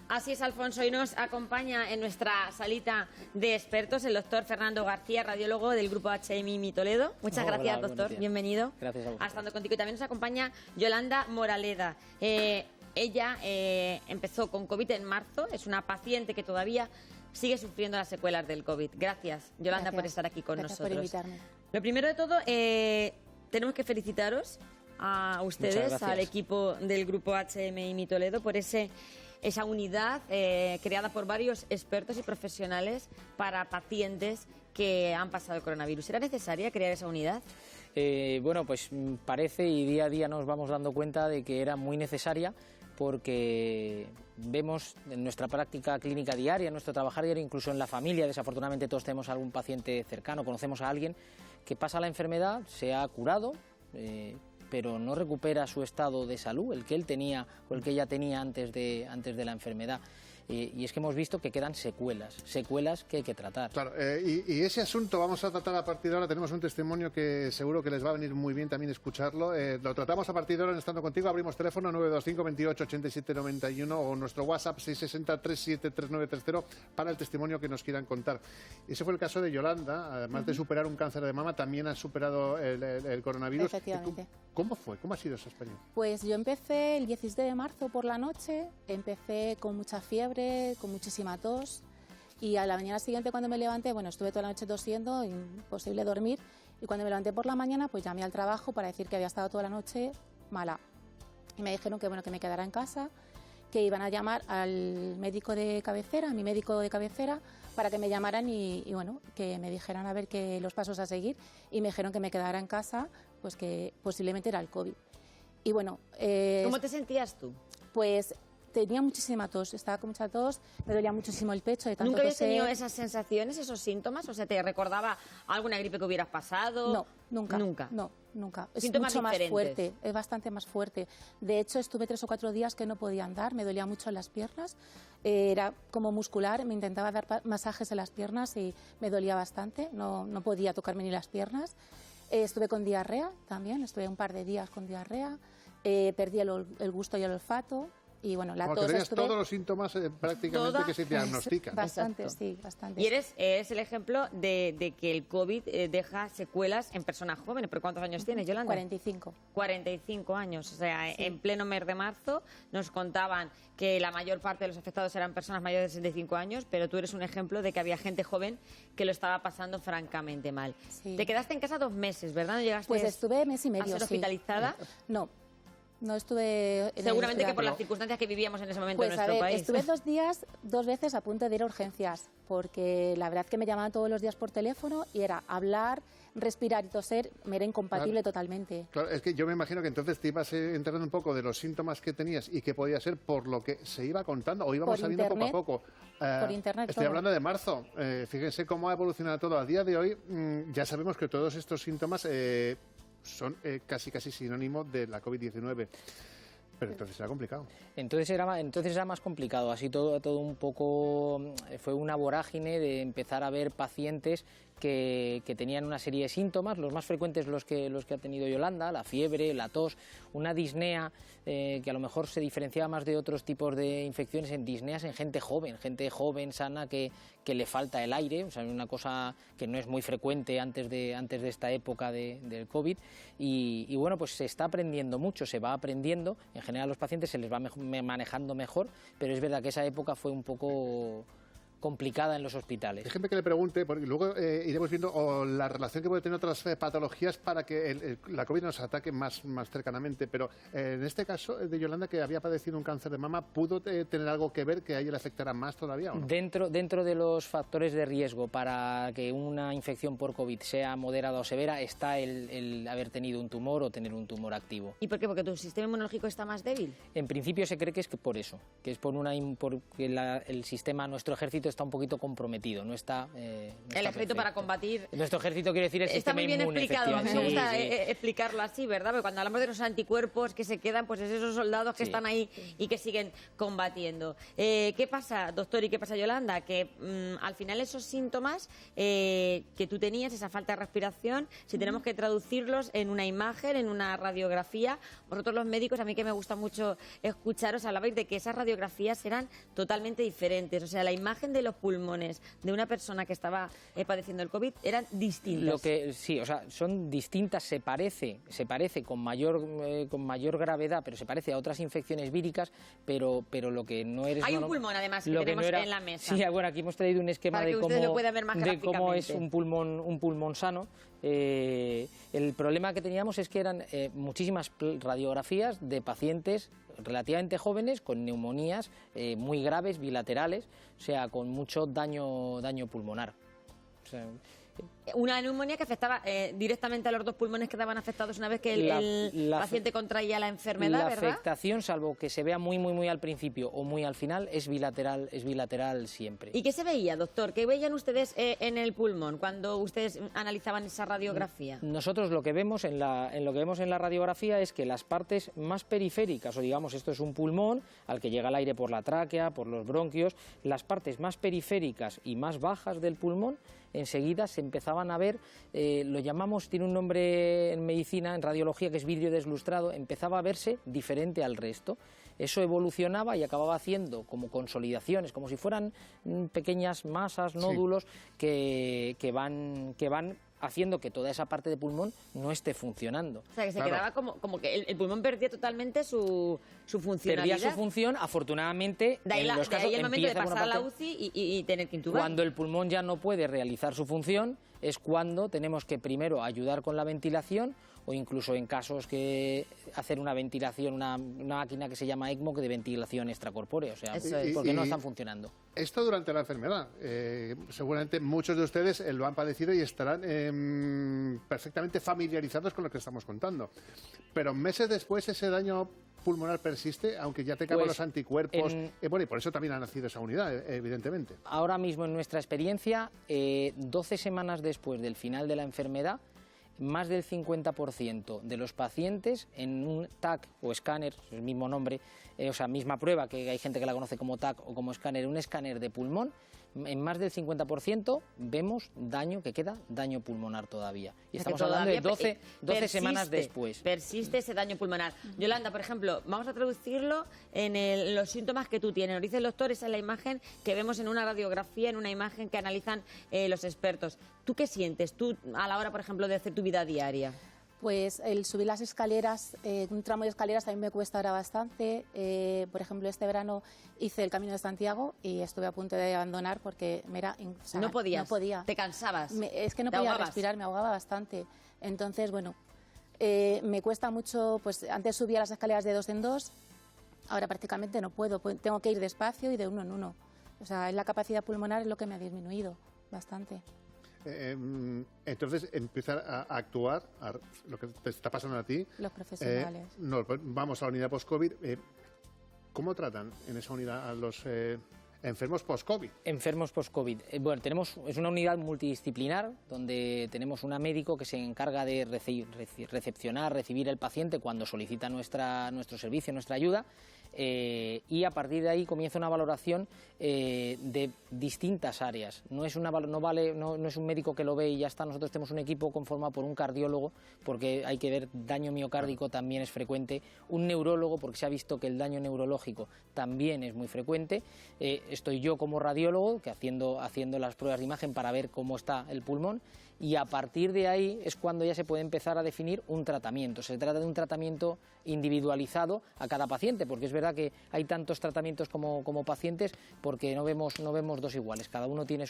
Así es, Alfonso, y nos acompaña en nuestra salita de expertos el doctor Fernando García, radiólogo del grupo HMI Toledo. Muchas gracias, doctor. Bienvenido. Gracias a vosotros. Estando contigo. Y también nos acompaña Yolanda Moraleda. Ella empezó con COVID en marzo, es una paciente que todavía sigue sufriendo las secuelas del COVID. Gracias, Yolanda, por estar aquí con nosotros. Por invitarme. Lo primero de todo, tenemos que felicitaros a ustedes, al equipo del grupo HMI Toledo, por esa unidad creada por varios expertos y profesionales para pacientes que han pasado el coronavirus. ¿Era necesaria crear esa unidad? Bueno, pues parece, y día a día nos vamos dando cuenta de que era muy necesaria, porque vemos en nuestra práctica clínica diaria, en nuestro trabajar diario, incluso en la familia, desafortunadamente todos tenemos algún paciente cercano, conocemos a alguien que pasa la enfermedad, se ha curado, pero no recupera su estado de salud, el que él tenía o el que ella tenía antes de la enfermedad. Y es que hemos visto que quedan secuelas que hay que tratar. Claro, y ese asunto vamos a tratar a partir de ahora. Tenemos un testimonio que seguro que les va a venir muy bien también escucharlo. Lo tratamos a partir de ahora en Estando Contigo. Abrimos teléfono 925 28 87 91 o nuestro WhatsApp 660 37 3930 para el testimonio que nos quieran contar. Ese fue el caso de Yolanda. Además de superar un cáncer de mama, también ha superado el coronavirus. Efectivamente. ¿Cómo fue? ¿Cómo ha sido esa experiencia? Pues yo empecé el 17 de marzo por la noche, empecé con mucha fiebre, con muchísima tos, y a la mañana siguiente cuando me levanté, bueno, estuve toda la noche tosiendo, imposible dormir, y cuando me levanté por la mañana pues llamé al trabajo para decir que había estado toda la noche mala, y me dijeron que bueno, que me quedara en casa, que iban a llamar al médico de cabecera, a mi médico de cabecera, para que me llamaran y bueno, que me dijeran a ver qué los pasos a seguir, y me dijeron que me quedara en casa, pues que posiblemente era el COVID. Y bueno, ¿cómo te sentías tú? Pues tenía muchísima tos, estaba con mucha tos, me dolía muchísimo el pecho de tanto ¿Nunca habías toser. tenido esas sensaciones, esos síntomas? O sea, ¿te recordaba alguna gripe que hubieras pasado? No, nunca. ¿Nunca? No, nunca. Es Síntomas mucho diferentes. más fuerte, es bastante más fuerte. De hecho, estuve 3 o 4 días que no podía andar, me dolía mucho en las piernas, era como muscular, me intentaba dar masajes en las piernas y me dolía bastante, no podía tocarme ni las piernas. Estuve con diarrea también, estuve un par de días con diarrea, perdí el gusto y el olfato. Y bueno, la tos tenías todos los síntomas prácticamente que se diagnostican. Bastante, Exacto. sí, bastante. Y eres el ejemplo de que el COVID deja secuelas en personas jóvenes. ¿Pero cuántos años tienes, Yolanda? 45. 45 años. O sea, Sí. en pleno mes de marzo nos contaban que la mayor parte de los afectados eran personas mayores de 65 años, pero tú eres un ejemplo de que había gente joven que lo estaba pasando francamente mal. Sí. Te quedaste en casa 2 meses, ¿verdad? ¿No llegaste Pues estuve mes y medio, a ser sí. hospitalizada? No estuve... en Seguramente el que por las hospital. circunstancias que vivíamos en ese momento Pues en a nuestro ver, país. estuve 2 días, 2 veces a punto de ir a urgencias, porque la verdad que me llamaban todos los días por teléfono y era hablar, respirar y toser, me era incompatible totalmente. Claro, es que yo me imagino que entonces te ibas enterando un poco de los síntomas que tenías y que podía ser por lo que se iba contando o íbamos Por sabiendo internet, poco a poco. por internet Estoy todo. hablando de marzo. Fíjense cómo ha evolucionado todo. A día de hoy ya sabemos que todos estos síntomas son casi sinónimo de la COVID-19. Pero entonces era complicado. Entonces era más complicado, así todo un poco, fue una vorágine de empezar a ver pacientes que tenían una serie de síntomas, los más frecuentes los que ha tenido Yolanda, la fiebre, la tos, una disnea que a lo mejor se diferenciaba más de otros tipos de infecciones en disneas en gente joven, sana, que le falta el aire, o sea, una cosa que no es muy frecuente antes de esta época del COVID, y bueno, pues se está aprendiendo mucho, se va aprendiendo, en general a los pacientes se les va manejando mejor, pero es verdad que esa época fue un poco complicada en los hospitales. Déjeme que le pregunte, porque luego iremos viendo la relación que puede tener otras patologías para que la COVID nos ataque más cercanamente, pero en este caso de Yolanda, que había padecido un cáncer de mama, ¿pudo tener algo que ver que a ella le afectara más todavía o no? Dentro de los factores de riesgo para que una infección por COVID sea moderada o severa está el haber tenido un tumor o tener un tumor activo. ¿Y por qué? ¿Porque tu sistema inmunológico está más débil? En principio se cree que es por eso, que es porque el sistema, nuestro ejército ejército está un poquito comprometido, no está el ejército perfecto. Para combatir... Nuestro ejército, quiere decir, el sistema inmune. Está muy bien explicado, me gusta explicarlo así, ¿verdad? Porque cuando hablamos de los anticuerpos que se quedan, pues es esos soldados que están ahí y que siguen combatiendo. ¿Qué pasa, doctor, y qué pasa, Yolanda? Que al final esos síntomas que tú tenías, esa falta de respiración, si tenemos que traducirlos en una imagen, en una radiografía, vosotros los médicos, a mí que me gusta mucho escucharos, hablabais de que esas radiografías eran totalmente diferentes. O sea, la imagen de los pulmones de una persona que estaba padeciendo el COVID eran distintas. Sí, o sea, son distintas, se parece con mayor gravedad, pero se parece a otras infecciones víricas, pero lo que no eres... Hay un pulmón, además, que tenemos en la mesa. Sí, bueno, aquí hemos traído un esquema de cómo es un pulmón sano. El problema que teníamos es que eran muchísimas radiografías de pacientes relativamente jóvenes con neumonías muy graves, bilaterales, o sea, con mucho daño pulmonar. O sea, una neumonía que afectaba directamente a los dos pulmones, quedaban afectados una vez que el paciente contraía la enfermedad, ¿verdad? La afectación, salvo que se vea muy al principio o muy al final, es bilateral siempre. ¿Y qué se veía, doctor? ¿Qué veían ustedes en el pulmón cuando ustedes analizaban esa radiografía? Nosotros lo que vemos en lo que vemos en la radiografía es que las partes más periféricas, o digamos, esto es un pulmón al que llega el aire por la tráquea, por los bronquios, las partes más periféricas y más bajas del pulmón enseguida se empezaban a ver, lo llamamos, tiene un nombre en medicina, en radiología, que es vidrio deslustrado, empezaba a verse diferente al resto. Eso evolucionaba y acababa haciendo como consolidaciones, como si fueran pequeñas masas, nódulos, que van haciendo que toda esa parte de pulmón no esté funcionando. O sea, que se quedaba como que el pulmón perdía totalmente su funcionalidad. Perdía su función, afortunadamente, de ahí el momento de pasar a la UCI y tener que intubar. Cuando el pulmón ya no puede realizar su función, es cuando tenemos que primero ayudar con la ventilación, o incluso en casos que hacer una ventilación, una máquina que se llama ECMO, que de ventilación extracorpórea, o sea, porque no están funcionando. Esto durante la enfermedad. Seguramente muchos de ustedes lo han padecido y estarán perfectamente familiarizados con lo que estamos contando. Pero meses después ese daño pulmonar persiste, aunque ya tengan los anticuerpos. Bueno, y por eso también ha nacido esa unidad, evidentemente. Ahora mismo, en nuestra experiencia, 12 semanas después del final de la enfermedad, más del 50% de los pacientes en un TAC o escáner, el mismo nombre, o sea, misma prueba, que hay gente que la conoce como TAC o como escáner, un escáner de pulmón, en más del 50% vemos daño pulmonar todavía. Y estamos hablando de 12 semanas después. Persiste ese daño pulmonar. Yolanda, por ejemplo, vamos a traducirlo en los síntomas que tú tienes. Nos dice el doctor, esa es la imagen que vemos en una radiografía, en una imagen que analizan los expertos. ¿Tú qué sientes tú a la hora, por ejemplo, de hacer tu vida diaria? Pues el subir las escaleras, un tramo de escaleras también me cuesta ahora bastante. Por ejemplo, este verano hice el Camino de Santiago y estuve a punto de abandonar porque no podías. No podía. ¿Te cansabas? Es que no podía respirar, me ahogaba bastante. Entonces, bueno, me cuesta mucho, pues antes subía las escaleras de 2 en 2, ahora prácticamente no puedo, tengo que ir despacio y de 1 en 1. O sea, la capacidad pulmonar es lo que me ha disminuido bastante. Entonces empiezan a actuar lo que te está pasando a ti. Los profesionales. Vamos a la unidad post-COVID. ¿Cómo tratan en esa unidad a los enfermos post-COVID? Enfermos post-COVID. Bueno, es una unidad multidisciplinar donde tenemos una médico que se encarga de recibir el paciente cuando solicita nuestro servicio, nuestra ayuda. Y a partir de ahí comienza una valoración de distintas áreas. No es un médico que lo ve y ya está. Nosotros tenemos un equipo conformado por un cardiólogo, porque hay que ver daño miocárdico, también es frecuente, un neurólogo, porque se ha visto que el daño neurológico también es muy frecuente. Estoy yo como radiólogo, que haciendo las pruebas de imagen para ver cómo está el pulmón, y a partir de ahí es cuando ya se puede empezar a definir un tratamiento. Se trata de un tratamiento individualizado a cada paciente, porque es verdad que hay tantos tratamientos como pacientes, porque no vemos dos iguales, cada uno tiene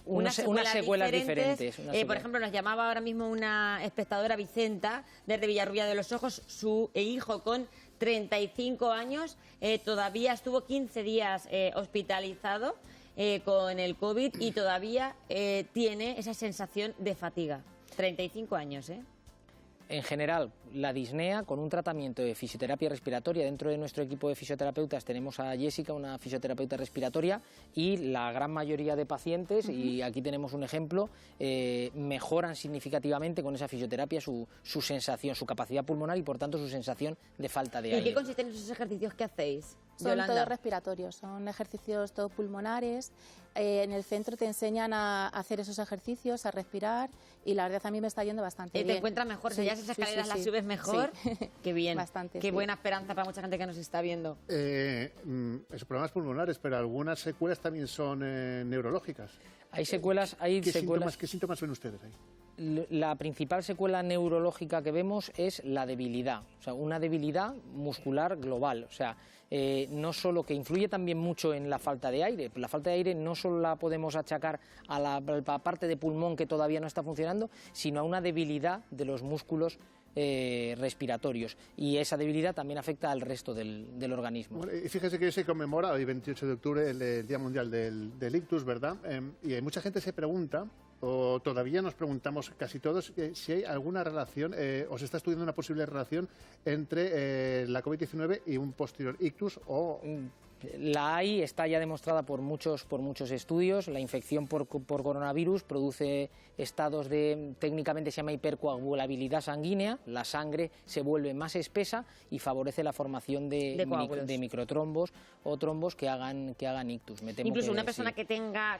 unas secuelas diferentes. Por ejemplo, nos llamaba ahora mismo una espectadora, Vicenta, desde Villarrubia de los Ojos, su hijo con 35 años, todavía estuvo 15 días hospitalizado con el COVID y todavía tiene esa sensación de fatiga. 35 años, ¿eh? En general, la disnea con un tratamiento de fisioterapia respiratoria. Dentro de nuestro equipo de fisioterapeutas tenemos a Jessica, una fisioterapeuta respiratoria, y la gran mayoría de pacientes, y aquí tenemos un ejemplo, mejoran significativamente con esa fisioterapia su sensación, su capacidad pulmonar y por tanto su sensación de falta de aire. ¿Y qué consisten esos ejercicios que hacéis? Son todos respiratorios, son ejercicios todos pulmonares. En el centro te enseñan a hacer esos ejercicios, a respirar, y la verdad a mí me está yendo bastante bien. ¿Te encuentras mejor? Sí, Si ya esas escaleras las subes mejor. Sí. Qué bien. Bastante, Qué buena esperanza para mucha gente que nos está viendo. Esos problemas pulmonares, pero algunas secuelas también son neurológicas. Hay secuelas, ¿Qué síntomas ven ustedes ahí? La principal secuela neurológica que vemos es la debilidad, o sea, una debilidad muscular global, o sea, no solo que influye también mucho en la falta de aire. La falta de aire no solo la podemos achacar a la parte de pulmón que todavía no está funcionando, sino a una debilidad de los músculos respiratorios, y esa debilidad también afecta al resto del organismo. Bueno, y fíjese que hoy se conmemora, hoy 28 de octubre, el Día Mundial del Ictus, ¿verdad? Y mucha gente se pregunta, o todavía nos preguntamos casi todos, si hay alguna relación, o se está estudiando una posible relación entre la COVID-19 y un posterior ictus o... La hay, está ya demostrada por muchos estudios. La infección por coronavirus produce estados de, técnicamente se llama hipercoagulabilidad sanguínea, la sangre se vuelve más espesa y favorece la formación de microtrombos o trombos que hagan ictus. Incluso una persona que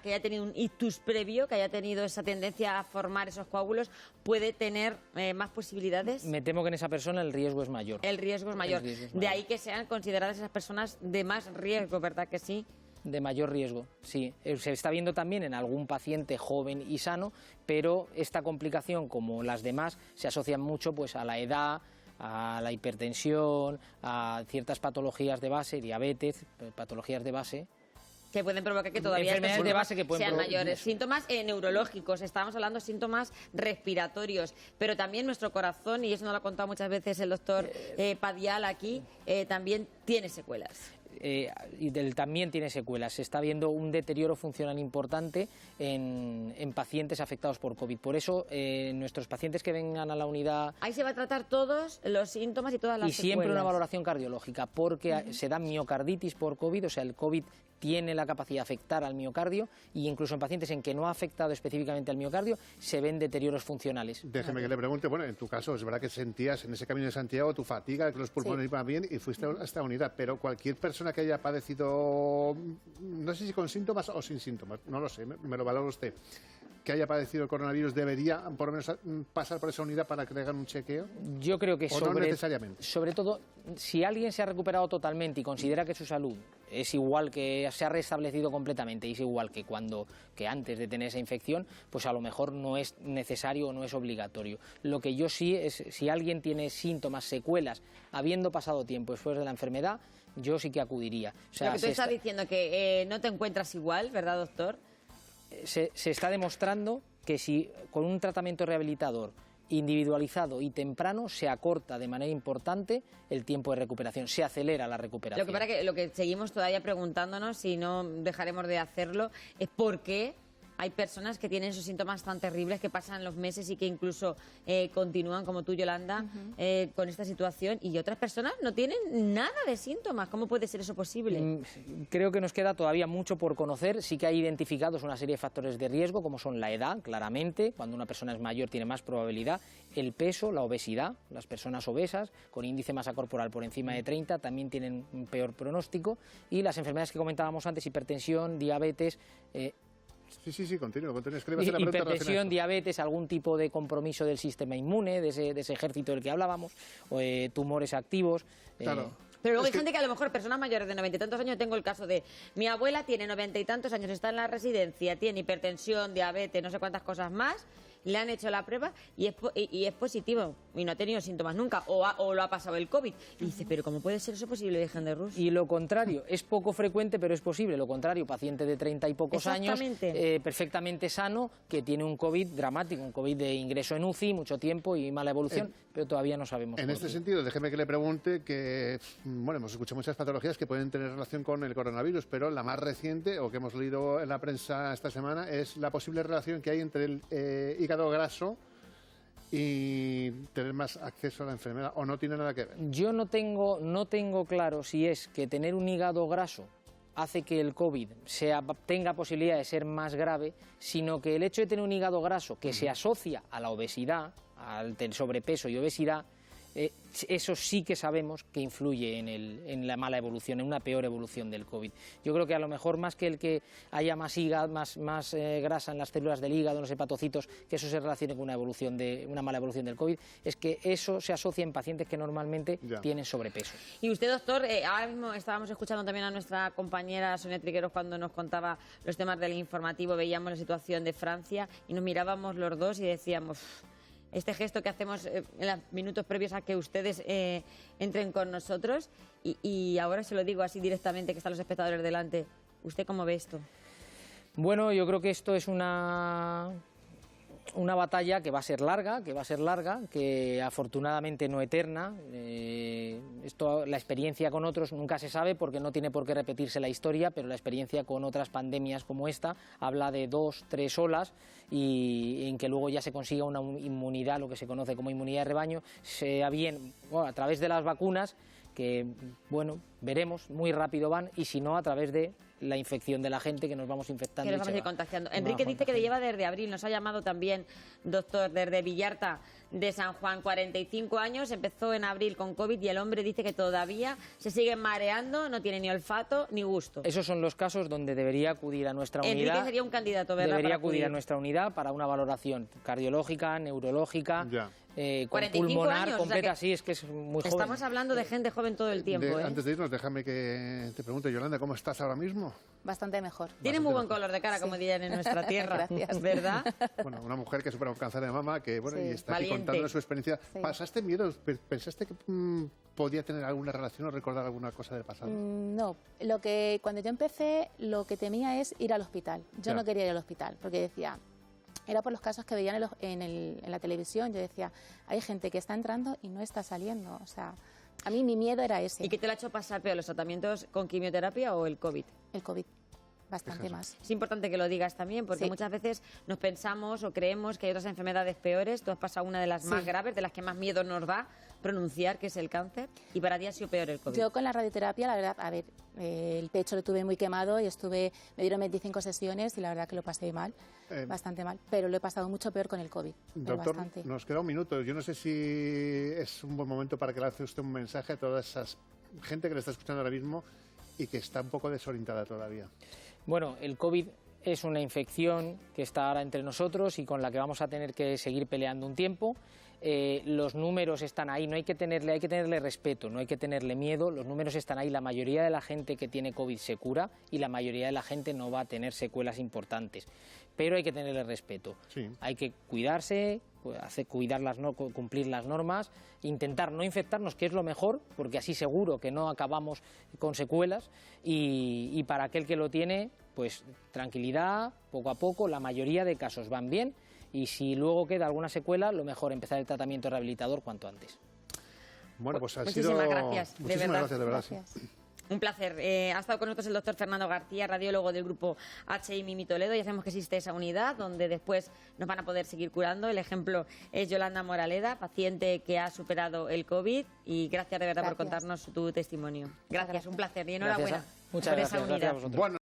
haya tenido un ictus previo, que haya tenido esa tendencia a formar esos coágulos, puede tener más posibilidades. Me temo que en esa persona el riesgo es mayor. El riesgo es mayor. De ahí que sean consideradas esas personas de más riesgo, ¿verdad que sí? De mayor riesgo, sí. Se está viendo también en algún paciente joven y sano, pero esta complicación, como las demás, se asocian mucho pues a la edad, a la hipertensión, a ciertas patologías de base, diabetes, patologías de base. Que pueden provocar que todavía enfermedades de base que pueden sean mayores. Síntomas neurológicos, estábamos hablando de síntomas respiratorios, pero también nuestro corazón, y eso nos lo ha contado muchas veces el doctor Padial aquí, también tiene secuelas. También tiene secuelas. Se está viendo un deterioro funcional importante en pacientes afectados por COVID. Por eso, nuestros pacientes que vengan a la unidad... Ahí se va a tratar todos los síntomas y todas las secuelas. Y siempre una valoración cardiológica, porque se da miocarditis por COVID, o sea, el COVID tiene la capacidad de afectar al miocardio, y incluso en pacientes en que no ha afectado específicamente al miocardio se ven deterioros funcionales. Déjeme que le pregunte, bueno, en tu caso es verdad que sentías en ese camino de Santiago tu fatiga, que los pulmones iban bien y fuiste a esta unidad, pero cualquier persona que haya padecido, no sé si con síntomas o sin síntomas, no lo sé, me lo valora usted, que haya padecido el coronavirus, ¿debería por lo menos pasar por esa unidad para que le hagan un chequeo? Yo creo que no necesariamente. Sobre todo, si alguien se ha recuperado totalmente y considera que su salud es igual, que se ha restablecido completamente y es igual que antes de tener esa infección, pues a lo mejor no es necesario o no es obligatorio. Lo que yo sí es, si alguien tiene síntomas, secuelas, habiendo pasado tiempo después de la enfermedad, yo sí que acudiría. O sea, lo que tú estás diciendo que no te encuentras igual, ¿verdad, doctor? Se está demostrando que si con un tratamiento rehabilitador individualizado y temprano se acorta de manera importante el tiempo de recuperación, se acelera la recuperación. Lo que pasa que lo que seguimos todavía preguntándonos, y no dejaremos de hacerlo, es por qué hay personas que tienen esos síntomas tan terribles, que pasan los meses y que incluso continúan, como tú, Yolanda, con esta situación, y otras personas no tienen nada de síntomas. ¿Cómo puede ser eso posible? Creo que nos queda todavía mucho por conocer. Sí que hay identificados una serie de factores de riesgo, como son la edad, claramente. Cuando una persona es mayor tiene más probabilidad. El peso, la obesidad. Las personas obesas con índice masa corporal por encima de 30 también tienen un peor pronóstico. Y las enfermedades que comentábamos antes, hipertensión, diabetes... Sí, continúo. Hipertensión, diabetes, algún tipo de compromiso del sistema inmune, de ese ejército del que hablábamos, o tumores activos. Claro. Pero luego hay gente que a lo mejor, personas mayores de 90 y tantos años, tengo el caso de mi abuela tiene 90 y tantos años, está en la residencia, tiene hipertensión, diabetes, no sé cuántas cosas más, le han hecho la prueba y es positivo y no ha tenido síntomas nunca, o lo ha pasado el COVID. Y dice, pero ¿cómo puede ser eso posible, Virgen de Rus? Y lo contrario, es poco frecuente, pero es posible. Lo contrario, paciente de 30 y pocos años, perfectamente sano, que tiene un COVID dramático, un COVID de ingreso en UCI, mucho tiempo y mala evolución, pero todavía no sabemos. En este sentido, déjeme que le pregunte que, bueno, hemos escuchado muchas patologías que pueden tener relación con el coronavirus, pero la más reciente, o que hemos leído en la prensa esta semana, es la posible relación que hay entre el hígado graso y tener más acceso a la enfermedad, o no tiene nada que ver? Yo no tengo claro si es que tener un hígado graso hace que el COVID tenga posibilidad de ser más grave, sino que el hecho de tener un hígado graso que se asocia a la obesidad, al sobrepeso y obesidad, eso sí que sabemos que influye en la mala evolución, en una peor evolución del COVID. Yo creo que a lo mejor más que el que haya más hígado, más grasa en las células del hígado, en los hepatocitos, que eso se relacione con una mala evolución del COVID, es que eso se asocia en pacientes que normalmente tienen sobrepeso. Y usted, doctor, ahora mismo estábamos escuchando también a nuestra compañera Sonia Trigueros cuando nos contaba los temas del informativo, veíamos la situación de Francia y nos mirábamos los dos y decíamos... Este gesto que hacemos en los minutos previos a que ustedes entren con nosotros y ahora se lo digo así directamente, que están los espectadores delante. ¿Usted cómo ve esto? Bueno, yo creo que esto es una batalla que va a ser larga, que afortunadamente no eterna. La experiencia con otros nunca se sabe porque no tiene por qué repetirse la historia, pero la experiencia con otras pandemias como esta habla de 2, 3 olas y en que luego ya se consiga una inmunidad, lo que se conoce como inmunidad de rebaño, sea bien a través de las vacunas, que bueno, veremos, muy rápido van, y si no a través de la infección de la gente, que nos vamos infectando. Que nos vamos a ir contagiando. Enrique dice que le lleva desde abril, nos ha llamado también, doctor, desde Villarta de San Juan, 45 años, empezó en abril con COVID y el hombre dice que todavía se sigue mareando, no tiene ni olfato ni gusto. Esos son los casos donde debería acudir a nuestra unidad. Enrique sería un candidato, ¿verdad? Debería acudir a nuestra unidad para una valoración cardiológica, neurológica, con pulmonar años, completa, sí, es que es muy joven. Estamos hablando de gente joven todo el tiempo. Antes de irnos, déjame que te pregunte, Yolanda, ¿cómo estás ahora mismo? Bastante mejor. Tiene muy buen color de cara, como dirían en nuestra tierra. Gracias. ¿Verdad? Bueno, una mujer que supera un cáncer de mama, que bueno, y está aquí Valiente. contando su experiencia. ¿Pasaste miedo? ¿Pensaste que podía tener alguna relación o recordar alguna cosa del pasado? No, cuando yo empecé, lo que temía es ir al hospital. Yo no quería ir al hospital, porque decía... Era por los casos que veían en la televisión. Yo decía, hay gente que está entrando y no está saliendo. O sea, a mí mi miedo era ese. ¿Y qué te lo ha hecho pasar peor, los tratamientos con quimioterapia o el COVID? El COVID, bastante más. Es importante que lo digas también, porque muchas veces nos pensamos o creemos que hay otras enfermedades peores. Tú has pasado una de las más graves, de las que más miedo nos da pronunciar, que es el cáncer, y para ti ha sido peor el COVID. Yo con la radioterapia, la verdad, a ver, el pecho lo tuve muy quemado y me dieron 25 sesiones y la verdad que lo pasé mal, bastante mal, pero lo he pasado mucho peor con el COVID. Doctor, nos queda un minuto. Yo no sé si es un buen momento para que le hace usted un mensaje a toda esa gente que le está escuchando ahora mismo y que está un poco desorientada todavía. Bueno, el COVID es una infección que está ahora entre nosotros y con la que vamos a tener que seguir peleando un tiempo. Los números están ahí, hay que tenerle respeto, no hay que tenerle miedo, los números están ahí, la mayoría de la gente que tiene COVID se cura y la mayoría de la gente no va a tener secuelas importantes, pero hay que tenerle respeto, hay que cuidarse, cumplir las normas, intentar no infectarnos, que es lo mejor, porque así seguro que no acabamos con secuelas, y para aquel que lo tiene, pues tranquilidad, poco a poco, la mayoría de casos van bien, y si luego queda alguna secuela, lo mejor empezar el tratamiento rehabilitador cuanto antes. Bueno, pues muchísimas gracias, de verdad. Sí. Un placer. Ha estado con nosotros el doctor Fernando García, radiólogo del grupo HMI Toledo. Ya sabemos que existe esa unidad donde después nos van a poder seguir curando. El ejemplo es Yolanda Moraleda, paciente que ha superado el COVID. Y gracias de verdad por contarnos tu testimonio. Gracias, un placer y enhorabuena Muchas gracias. por esa unidad. Bueno.